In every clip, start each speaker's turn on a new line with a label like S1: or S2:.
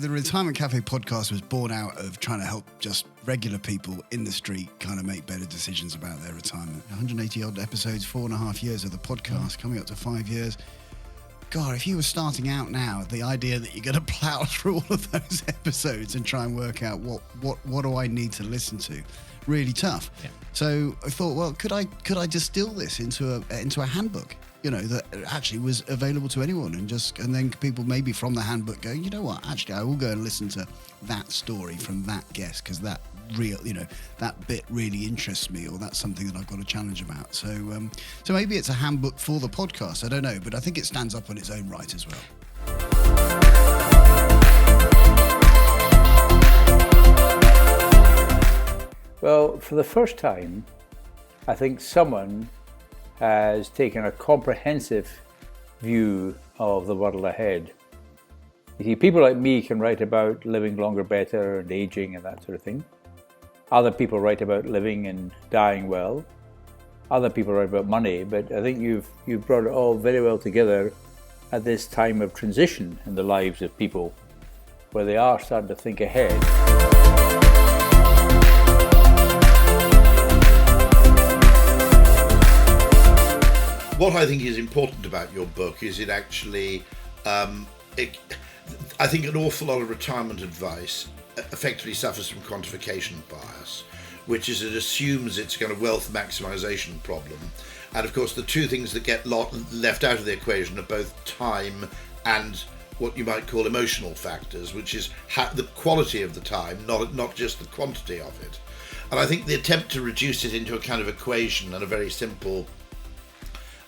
S1: the Retirement Café podcast was born out of trying to help just regular people in the street kind of make better decisions about their retirement. 180 odd episodes, 4.5 years of the podcast, coming up to 5 years. God, if you were starting out now, the idea that you're going to plow through all of those episodes and try and work out what do I need to listen to, really tough. Yeah. So I thought, well, could I distill this into a handbook, that actually was available to anyone, and then people maybe from the handbook go, you know what, actually I will go and listen to that story from that guest because that that bit really interests me, or that's something that I've got a challenge about. So maybe it's a handbook for the podcast. I don't know, but I think it stands up on its own right as well.
S2: Well, for the first time, I think someone has taken a comprehensive view of the world ahead. You see, people like me can write about living longer, better, and aging and that sort of thing. Other people write about living and dying well. Other people write about money, but I think you've brought it all very well together at this time of transition in the lives of people, where they are starting to think ahead.
S3: What I think is important about your book is it actually, I think an awful lot of retirement advice effectively suffers from quantification bias, which is it assumes it's a kind of wealth maximization problem. And of course, the two things that get left out of the equation are both time and what you might call emotional factors, which is the quality of the time, not just the quantity of it. And I think the attempt to reduce it into a kind of equation and a very simple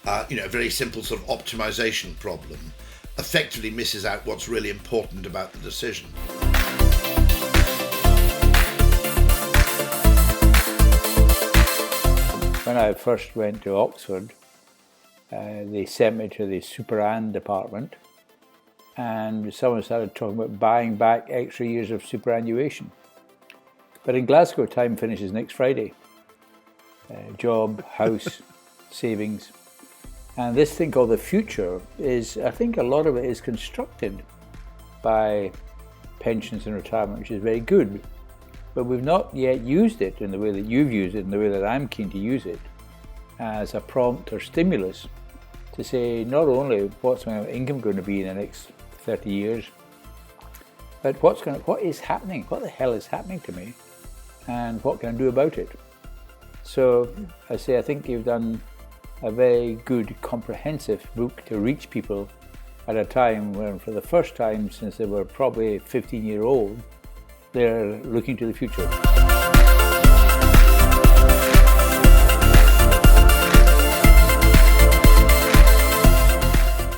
S3: sort of optimization problem effectively misses out what's really important about the decision.
S2: When I first went to Oxford, they sent me to the Superann department, and someone started talking about buying back extra years of superannuation. But in Glasgow, time finishes next Friday. Job, house, savings. And this thing called the future is, I think a lot of it is constructed by pensions and retirement, which is very good. But we've not yet used it in the way that you've used it, in the way that I'm keen to use it, as a prompt or stimulus to say not only what's my income going to be in the next 30 years, but what is happening, what the hell is happening to me, and what can I do about it? So I think you've done a very good comprehensive book to reach people at a time when, for the first time since they were probably 15-year-old, they're looking to the future.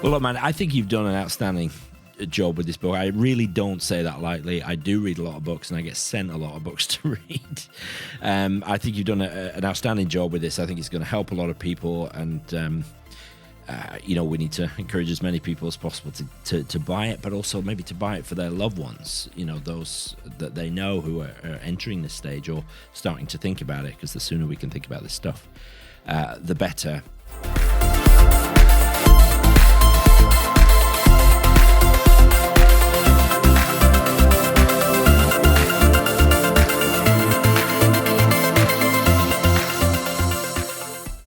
S4: Well, look, man, I think you've done an outstanding job with this book. I really don't say that lightly. I do read a lot of books, and I get sent a lot of books to read. I think you've done an outstanding job with this. I think it's going to help a lot of people, and we need to encourage as many people as possible to buy it, but also maybe to buy it for their loved ones, those that they know who are entering this stage or starting to think about it, because the sooner we can think about this stuff, the better.